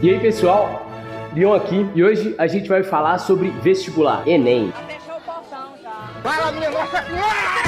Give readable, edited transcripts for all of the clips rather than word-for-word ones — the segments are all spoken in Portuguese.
E aí pessoal, Leon aqui e hoje a gente vai falar sobre vestibular, Enem. Fechou o portão já. Fala, minha nossa senhora!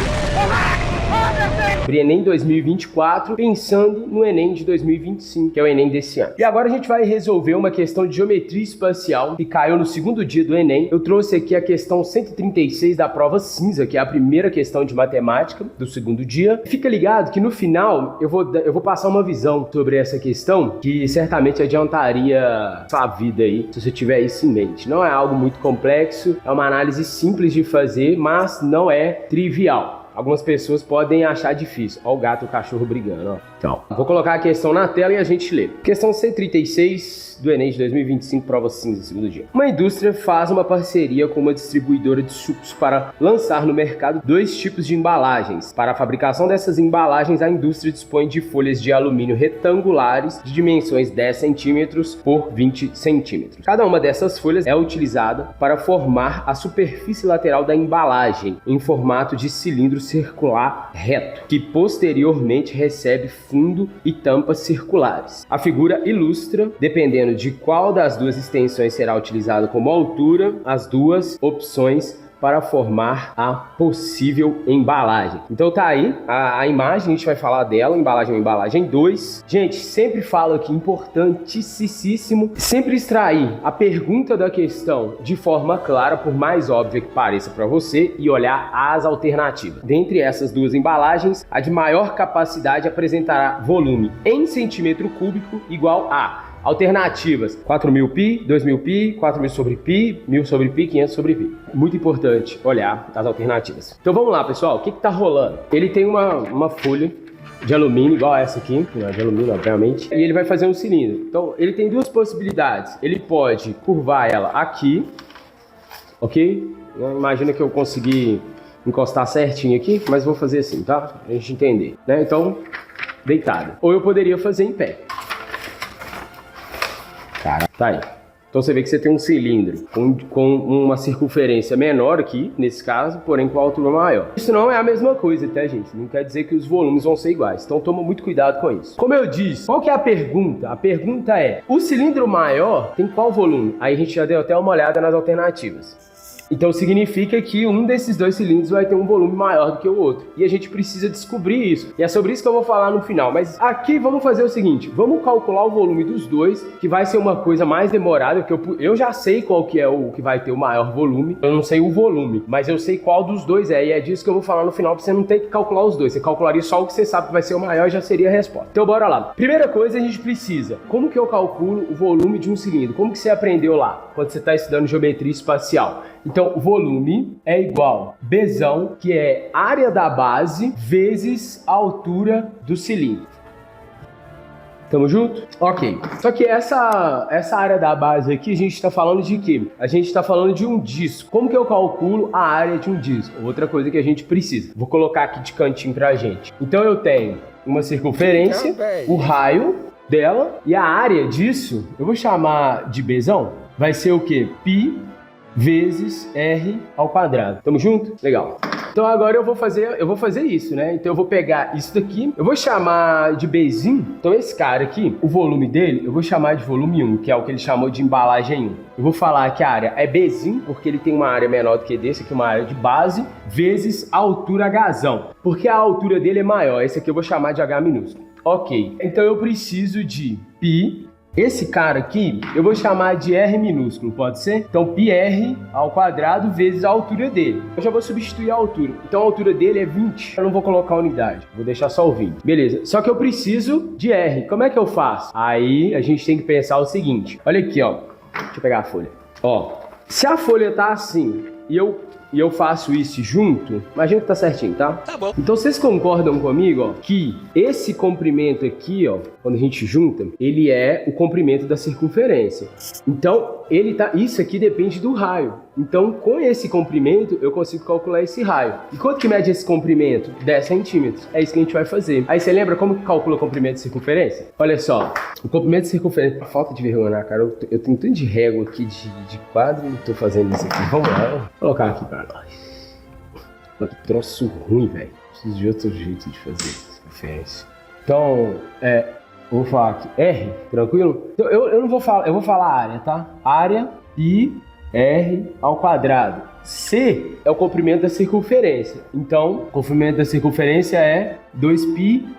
Sobre Enem 2024, pensando no Enem de 2025, que é o Enem desse ano. E agora a gente vai resolver uma questão de geometria espacial que caiu no segundo dia do Enem. Eu trouxe aqui a questão 136 da prova cinza, que é a primeira questão de matemática do segundo dia. Fica ligado que no final eu vou passar uma visão sobre essa questão que certamente adiantaria sua vida aí, se você tiver isso em mente. Não é algo muito complexo, é uma análise simples de fazer, mas não é trivial. Algumas pessoas podem achar difícil. Olha o gato e o cachorro brigando, ó. Então, vou colocar a questão na tela e a gente lê. Questão 136 do Enem de 2025, prova cinza, segundo dia. Uma indústria faz uma parceria com uma distribuidora de sucos para lançar no mercado 2 tipos de embalagens. Para a fabricação dessas embalagens, a indústria dispõe de folhas de alumínio retangulares de dimensões 10 centímetros por 20 centímetros. Cada uma dessas folhas é utilizada para formar a superfície lateral da embalagem, em formato de cilindro circular reto, que posteriormente recebe fundo e tampas circulares. A figura ilustra, dependendo de qual das duas extensões será utilizada como altura, as duas opções para formar a possível embalagem. Então tá aí a imagem, a gente vai falar dela, embalagem 1, embalagem 2. Gente, sempre falo aqui, importantíssimo, sempre extrair a pergunta da questão de forma clara, por mais óbvia que pareça para você, e olhar as alternativas. Dentre essas duas embalagens, a de maior capacidade apresentará volume em centímetro cúbico igual a alternativas: 4.000 pi, 2.000 pi, 4.000 sobre pi, 1.000 sobre pi, 500 sobre pi. Muito importante olhar as alternativas. Então vamos lá, pessoal. O que tá rolando? Ele tem uma folha de alumínio, igual essa aqui, não é de alumínio, obviamente, e ele vai fazer um cilindro. Então ele tem duas possibilidades. Ele pode curvar ela aqui, ok? Imagina que eu consegui encostar certinho aqui, mas vou fazer assim, tá? Pra gente entender, né? Então, deitado. Ou eu poderia fazer em pé. Cara, tá aí. Então você vê que você tem um cilindro com uma circunferência menor aqui, nesse caso, porém com a altura maior. Isso não é a mesma coisa, tá, gente? Não quer dizer que os volumes vão ser iguais. Então toma muito cuidado com isso. Como eu disse, qual que é a pergunta? A pergunta é: o cilindro maior tem qual volume? Aí a gente já deu até uma olhada nas alternativas. Então significa que um desses dois cilindros vai ter um volume maior do que o outro. E a gente precisa descobrir isso. E é sobre isso que eu vou falar no final. Mas aqui vamos fazer o seguinte: vamos calcular o volume dos dois, que vai ser uma coisa mais demorada, porque eu já sei qual que é o que vai ter o maior volume. Eu não sei o volume, mas eu sei qual dos dois é. E é disso que eu vou falar no final, pra você não ter que calcular os dois. Você calcularia só o que você sabe que vai ser o maior e já seria a resposta. Então bora lá. Primeira coisa, a gente precisa: como que eu calculo o volume de um cilindro? Como que você aprendeu lá, quando você está estudando geometria espacial? Então, o volume é igual Bzão, que é área da base, vezes a altura do cilindro. Tamo junto? Ok. Só que essa área da base aqui, a gente está falando de quê? A gente está falando de um disco. Como que eu calculo a área de um disco? Outra coisa que a gente precisa. Vou colocar aqui de cantinho pra gente. Então, eu tenho uma circunferência, o raio dela, e a área disso, eu vou chamar de Bzão. Vai ser o quê? Pi vezes R ao quadrado. Tamo junto? Legal. Então agora eu vou fazer isso, né? Então eu vou pegar isso daqui, eu vou chamar de Bzinho. Então esse cara aqui, o volume dele, eu vou chamar de volume 1, que é o que ele chamou de embalagem 1. Eu vou falar que a área é Bzinho, porque ele tem uma área menor do que desse aqui, uma área de base, vezes a altura Hzão, porque a altura dele é maior. Esse aqui eu vou chamar de H minúsculo. Ok. Então eu preciso de pi. Esse cara aqui, eu vou chamar de R minúsculo, pode ser? Então, πr ao quadrado vezes a altura dele. Eu já vou substituir a altura. Então, a altura dele é 20. Eu não vou colocar a unidade, vou deixar só o 20. Beleza, só que eu preciso de R. Como é que eu faço? Aí, a gente tem que pensar o seguinte. Olha aqui, ó. Deixa eu pegar a folha. Ó, se a folha tá assim e eu faço isso junto, imagina que tá certinho, tá? Tá bom. Então vocês concordam comigo, ó, que esse comprimento aqui, ó, quando a gente junta, ele é o comprimento da circunferência. Então, isso aqui depende do raio. Então, com esse comprimento, eu consigo calcular esse raio. E quanto que mede esse comprimento? 10 centímetros. É isso que a gente vai fazer. Aí você lembra como que calcula o comprimento de circunferência? Olha só, o comprimento de circunferência... Falta de vergonha na cara, eu tenho tanto de régua aqui de quadro e tô fazendo isso aqui. Vamos lá, vou colocar aqui pra nós. Olha que troço ruim, velho. Preciso de outro jeito de fazer circunferência. Então, Vou falar aqui, R, tranquilo? Então, eu não vou falar, eu vou falar área, tá? Área, pi, R ao quadrado. C é o comprimento da circunferência. Então, o comprimento da circunferência é 2πr.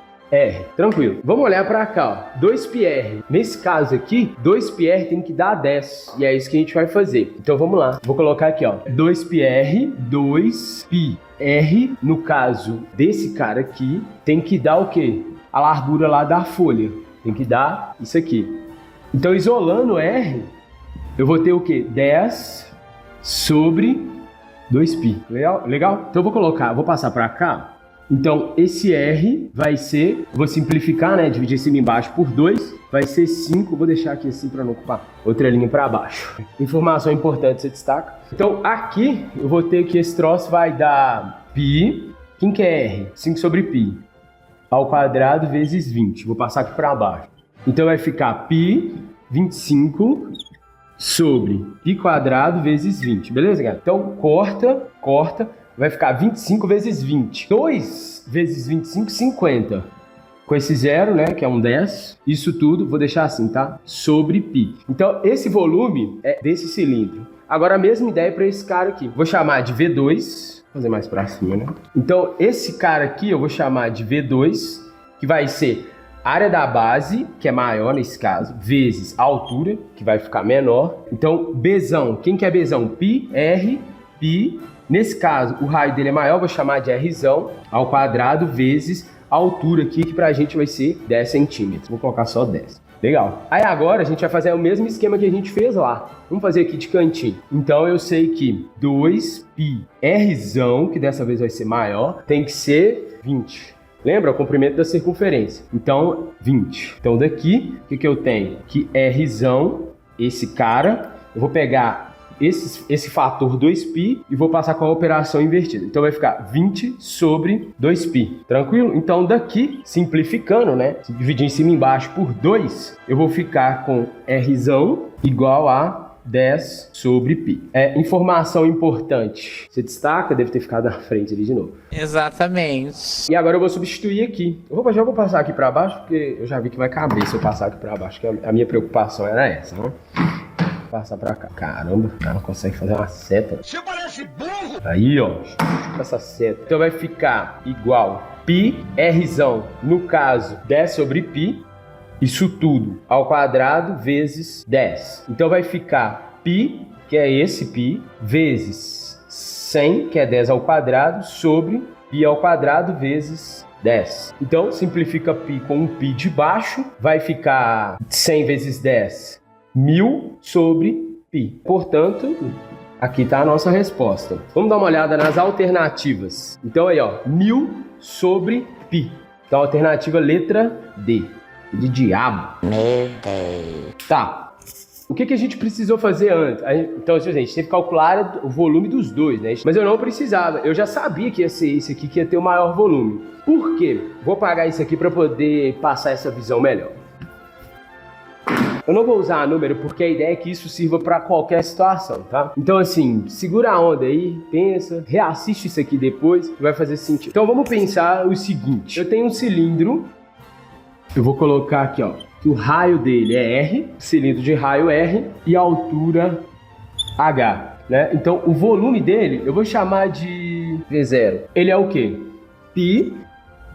Tranquilo. Vamos olhar para cá, ó. 2πr. Nesse caso aqui, 2πr tem que dar 10. E é isso que a gente vai fazer. Então, vamos lá. Vou colocar aqui, ó. 2πr, 2πr. No caso desse cara aqui, tem que dar o quê? A largura lá da folha. Tem que dar isso aqui. Então, isolando R, eu vou ter o quê? 10 sobre 2π. Legal? Legal? Então, eu vou passar para cá. Então, esse R vai ser, vou simplificar, né? Dividir cima e embaixo por 2, vai ser 5. Vou deixar aqui assim para não ocupar outra linha para baixo. Informação importante, você destaca. Então, aqui eu vou ter que esse troço vai dar π. Quem que é R? 5 sobre π ao quadrado vezes 20. Vou passar aqui para baixo. Então, vai ficar π 25 sobre π quadrado vezes 20. Beleza, galera? Então, corta. Vai ficar 25 vezes 20. 2 vezes 25, 50. Com esse zero, né, que é um 10. Isso tudo, vou deixar assim, tá? Sobre π. Então, esse volume é desse cilindro. Agora, a mesma ideia para esse cara aqui. Vou chamar de V2. Vou fazer mais para cima, né? Então, esse cara aqui eu vou chamar de V2, que vai ser a área da base, que é maior nesse caso, vezes a altura, que vai ficar menor. Então, Bzão. Quem que é Bzão? Π, R, π. Nesse caso, o raio dele é maior, vou chamar de Rzão ao quadrado vezes a altura aqui, que pra gente vai ser 10 centímetros. Vou colocar só 10. Legal. Aí agora a gente vai fazer o mesmo esquema que a gente fez lá. Vamos fazer aqui de cantinho. Então eu sei que 2π Rzão, que dessa vez vai ser maior, tem que ser 20. Lembra? O comprimento da circunferência. Então, 20. Então daqui, o que eu tenho? Que Rzão, esse cara, eu vou pegar esse fator 2π e vou passar com a operação invertida. Então vai ficar 20 sobre 2π. Tranquilo? Então daqui, simplificando, né? Se dividir em cima e embaixo por 2, eu vou ficar com Rzão igual a 10 sobre π. Informação importante. Você destaca, deve ter ficado na frente ali de novo. Exatamente. E agora eu vou substituir aqui. Já vou passar aqui para baixo, porque eu já vi que vai caber se eu passar aqui para baixo, que a minha preocupação era essa, né? Passar pra cá. Caramba, o cara não consegue fazer uma seta. Você parece burro! Aí, ó. Essa seta. Então vai ficar igual π, Rzão, no caso, 10 sobre π. Isso tudo ao quadrado vezes 10. Então vai ficar π, que é esse π, vezes 100, que é 10 ao quadrado, sobre π ao quadrado vezes 10. Então simplifica π com um π de baixo. Vai ficar 100 vezes 10. 1000 sobre π. Portanto, aqui está a nossa resposta. Vamos dar uma olhada nas alternativas. Então aí, ó, 1000 sobre π. Então, alternativa letra D. De diabo. Meu Deus. Tá. O que a gente precisou fazer antes? Então, a gente teve que calcular o volume dos dois, né? Mas eu não precisava. Eu já sabia que ia ser esse aqui, que ia ter o maior volume. Por quê? Vou apagar isso aqui para poder passar essa visão melhor. Eu não vou usar número porque a ideia é que isso sirva para qualquer situação, tá? Então, assim, segura a onda aí, pensa, reassiste isso aqui depois, que vai fazer sentido. Então, vamos pensar o seguinte. Eu tenho um cilindro, eu vou colocar aqui, ó, que o raio dele é R, cilindro de raio R, e a altura H, né? Então, o volume dele, eu vou chamar de V0. Ele é o quê? Π,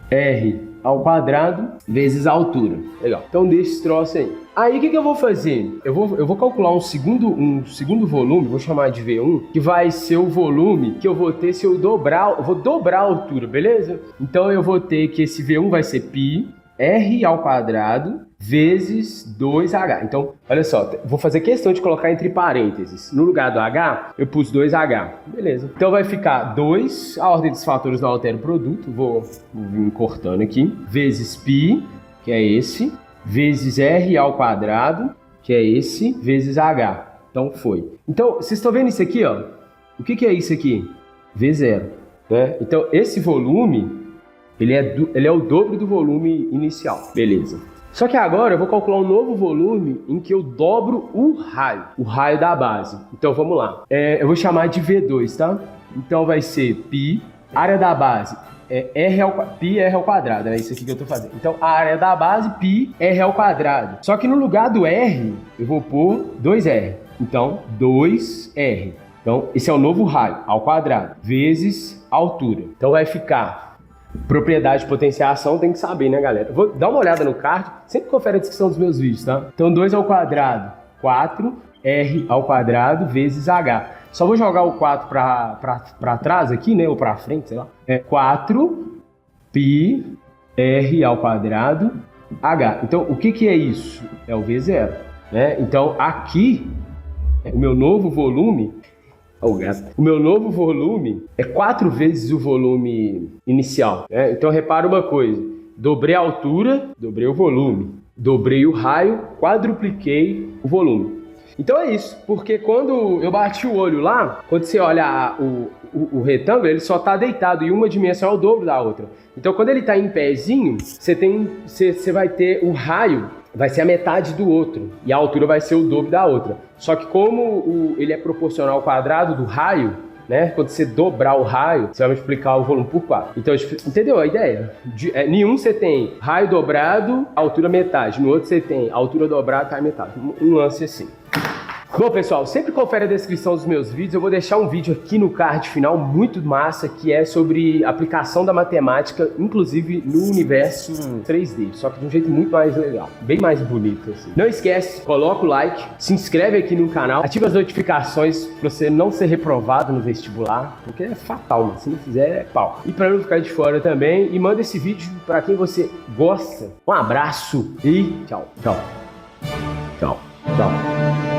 R ao quadrado vezes a altura. Legal. Então deixa esse troço aí. Aí o que eu vou fazer? Eu vou calcular um segundo volume, vou chamar de V1, que vai ser o volume que eu vou ter se eu dobrar, eu vou dobrar a altura, beleza? Então eu vou ter que esse V1 vai ser π R ao quadrado vezes 2H. Então, olha só, vou fazer questão de colocar entre parênteses. No lugar do H, eu pus 2H. Beleza. Então vai ficar 2, a ordem dos fatores não altera o produto, vou vir cortando aqui, vezes π, que é esse, vezes R ao quadrado, que é esse, vezes H. Então foi. Então, vocês estão vendo isso aqui, ó? O que é isso aqui? V0, né? Então, esse volume, ele é o dobro do volume inicial. Beleza. Só que agora eu vou calcular um novo volume em que eu dobro o raio da base. Então vamos lá. Eu vou chamar de V2, tá? Então vai ser π, área da base π r ao quadrado, é isso aqui que eu tô fazendo. Então, a área da base, π r ao quadrado. Só que no lugar do r, eu vou pôr 2r. Então, 2r. Então, esse é o novo raio, ao quadrado, vezes a altura. Então, vai ficar propriedade de potenciação, tem que saber, né, galera? Vou dar uma olhada no card, sempre confere a descrição dos meus vídeos, tá? Então, 2 ao quadrado, 4, r ao quadrado vezes h. Só vou jogar o 4 para trás aqui, né, ou para frente, sei lá. É 4 π r ao quadrado h. Então, o que é isso? É o V0, né? Então, aqui, o meu novo volume... O meu novo volume é 4 vezes o volume inicial, né? Então repara uma coisa, dobrei a altura, dobrei o volume, dobrei o raio, quadrupliquei o volume. Então é isso, porque quando eu bati o olho lá, quando você olha o retângulo, ele só está deitado e uma dimensão é o dobro da outra. Então quando ele está em pezinho, você vai ter o raio, vai ser a metade do outro e a altura vai ser o dobro da outra. Só que como ele é proporcional ao quadrado do raio, né? Quando você dobrar o raio, você vai multiplicar o volume por 4. Então, entendeu a ideia? Em um você tem raio dobrado, altura metade. No outro você tem altura dobrada, raio metade. Um lance assim. Bom, pessoal, sempre confere a descrição dos meus vídeos. Eu vou deixar um vídeo aqui no card final muito massa, que é sobre aplicação da matemática, inclusive no universo 3D, só que de um jeito muito mais legal, bem mais bonito, assim. Não esquece, coloca o like, se inscreve aqui no canal, ativa as notificações pra você não ser reprovado no vestibular, porque é fatal, mano. Se não fizer, é pau. E pra não ficar de fora também, e manda esse vídeo pra quem você gosta. Um abraço e tchau, tchau, tchau, tchau.